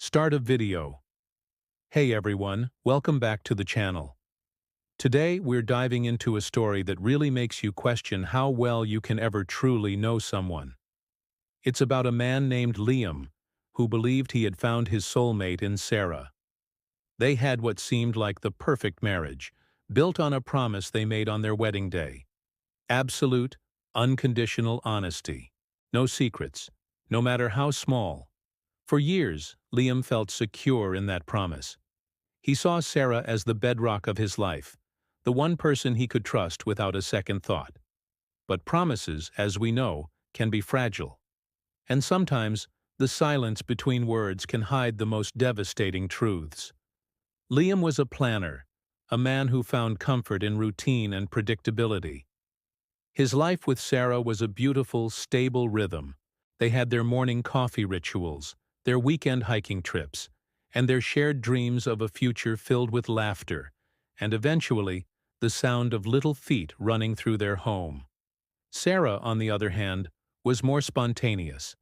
Start a video. Hey everyone, welcome back to the channel. Today we're diving into a story that really makes you question how well you can ever truly know someone. It's about a man named Liam, who believed he had found his soulmate in Sarah. They had what seemed like the perfect marriage, built on a promise they made on their wedding day. Absolute, unconditional honesty. No secrets, no matter how small. For years, Liam felt secure in that promise. He saw Sarah as the bedrock of his life, the one person he could trust without a second thought. But promises, as we know, can be fragile. And sometimes, the silence between words can hide the most devastating truths. Liam was a planner, a man who found comfort in routine and predictability. His life with Sarah was a beautiful, stable rhythm. They had their morning coffee rituals, their weekend hiking trips, and their shared dreams of a future filled with laughter, and eventually, the sound of little feet running through their home. Sarah, on the other hand, was more spontaneous,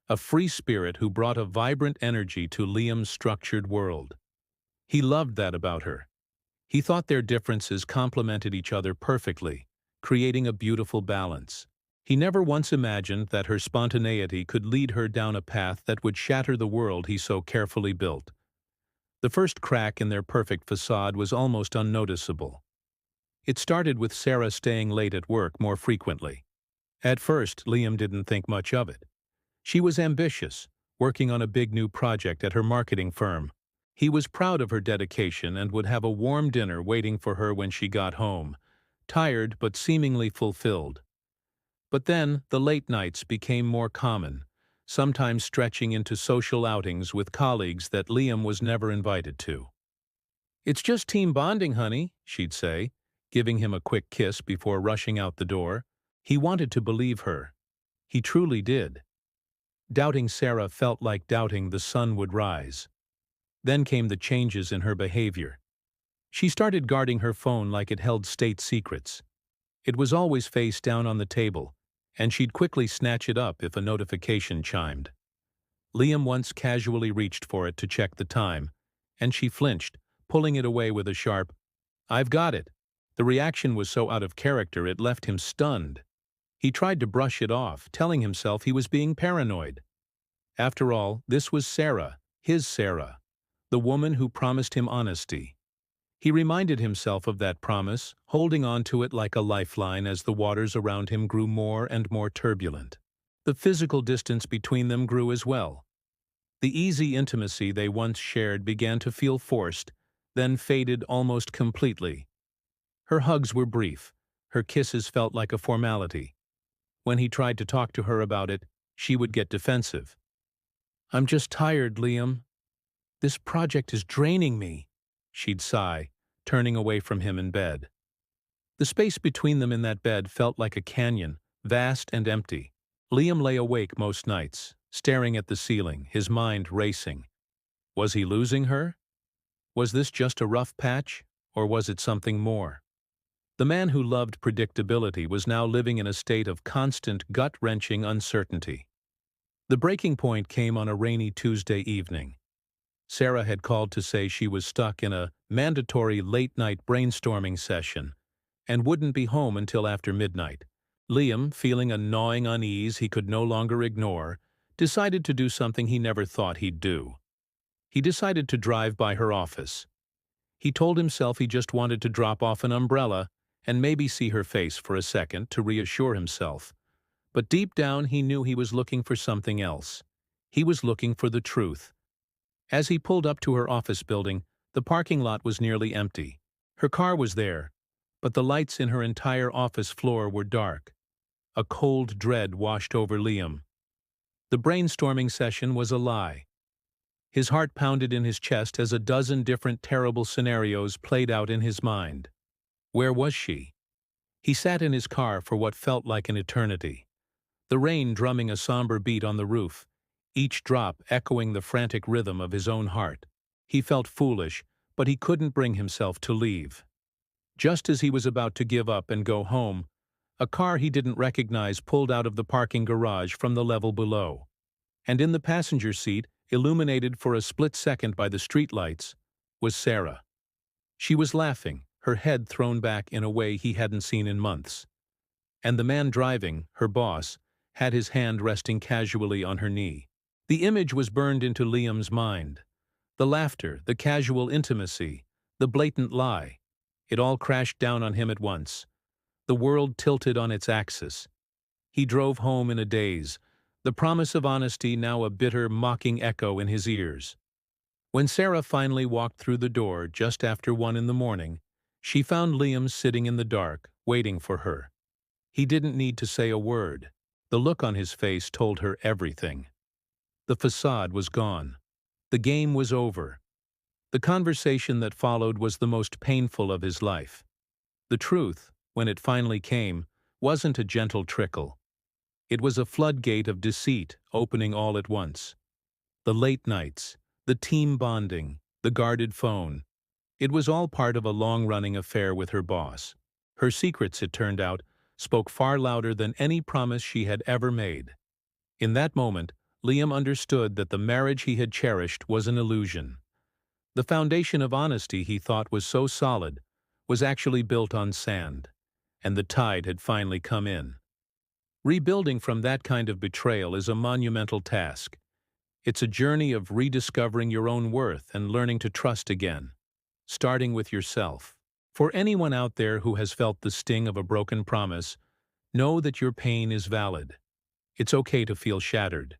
a free spirit who brought a vibrant energy to Liam's structured world. He loved that about her. He thought their differences complemented each other perfectly, creating a beautiful balance. He never once imagined that her spontaneity could lead her down a path that would shatter the world he so carefully built. The first crack in their perfect facade was almost unnoticeable. It started with Sarah staying late at work more frequently. At first, Liam didn't think much of it. She was ambitious, working on a big new project at her marketing firm. He was proud of her dedication and would have a warm dinner waiting for her when she got home, tired but seemingly fulfilled. But then, the late nights became more common, sometimes stretching into social outings with colleagues that Liam was never invited to. "It's just team bonding, honey," she'd say, giving him a quick kiss before rushing out the door. He wanted to believe her. He truly did. Doubting Sarah felt like doubting the sun would rise. Then came the changes in her behavior. She started guarding her phone like it held state secrets. It was always face down on the table, and she'd quickly snatch it up if a notification chimed. Liam once casually reached for it to check the time, and she flinched, pulling it away with a sharp, "I've got it." The reaction was so out of character it left him stunned. He tried to brush it off, telling himself he was being paranoid. After all, this was Sarah, his Sarah, the woman who promised him honesty. He reminded himself of that promise, holding on to it like a lifeline as the waters around him grew more and more turbulent. The physical distance between them grew as well. The easy intimacy they once shared began to feel forced, then faded almost completely. Her hugs were brief, her kisses felt like a formality. When he tried to talk to her about it, she would get defensive. "I'm just tired, Liam. This project is draining me," she'd sigh, turning away from him in bed. The space between them in that bed felt like a canyon, vast and empty. Liam lay awake most nights, staring at the ceiling, his mind racing. Was he losing her? Was this just a rough patch, or was it something more? The man who loved predictability was now living in a state of constant, gut-wrenching uncertainty. The breaking point came on a rainy Tuesday evening. Sarah had called to say she was stuck in a mandatory late-night brainstorming session and wouldn't be home until after midnight. Liam, feeling a gnawing unease he could no longer ignore, decided to do something he never thought he'd do. He decided to drive by her office. He told himself he just wanted to drop off an umbrella and maybe see her face for a second to reassure himself. But deep down he knew he was looking for something else. He was looking for the truth. As he pulled up to her office building, the parking lot was nearly empty. Her car was there, but the lights in her entire office floor were dark. A cold dread washed over Liam. The brainstorming session was a lie. His heart pounded in his chest as a dozen different terrible scenarios played out in his mind. Where was she? He sat in his car for what felt like an eternity. The rain drumming a somber beat on the roof, each drop echoing the frantic rhythm of his own heart. He felt foolish, but he couldn't bring himself to leave. Just as he was about to give up and go home, a car he didn't recognize pulled out of the parking garage from the level below. And in the passenger seat, illuminated for a split second by the streetlights, was Sarah. She was laughing, her head thrown back in a way he hadn't seen in months. And the man driving, her boss, had his hand resting casually on her knee. The image was burned into Liam's mind. The laughter, the casual intimacy, the blatant lie. It all crashed down on him at once. The world tilted on its axis. He drove home in a daze, the promise of honesty now a bitter, mocking echo in his ears. When Sarah finally walked through the door just after 1 in the morning, she found Liam sitting in the dark, waiting for her. He didn't need to say a word. The look on his face told her everything. The facade was gone. The game was over. The conversation that followed was the most painful of his life. The truth, when it finally came, wasn't a gentle trickle. It was a floodgate of deceit opening all at once. The late nights, the team bonding, the guarded phone. It was all part of a long-running affair with her boss. Her secrets, it turned out, spoke far louder than any promise she had ever made. In that moment, Liam understood that the marriage he had cherished was an illusion. The foundation of honesty he thought was so solid was actually built on sand, and the tide had finally come in. Rebuilding from that kind of betrayal is a monumental task. It's a journey of rediscovering your own worth and learning to trust again, starting with yourself. For anyone out there who has felt the sting of a broken promise, know that your pain is valid. It's okay to feel shattered,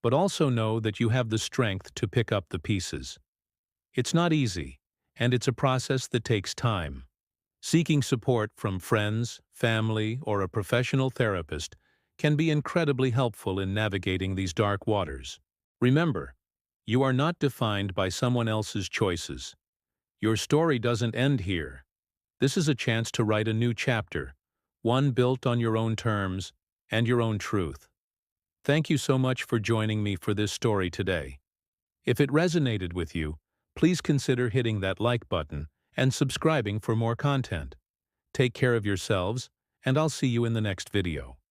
but also know that you have the strength to pick up the pieces. It's not easy, and it's a process that takes time. Seeking support from friends, family, or a professional therapist can be incredibly helpful in navigating these dark waters. Remember, you are not defined by someone else's choices. Your story doesn't end here. This is a chance to write a new chapter, one built on your own terms and your own truth. Thank you so much for joining me for this story today. If it resonated with you, please consider hitting that like button and subscribing for more content. Take care of yourselves, and I'll see you in the next video.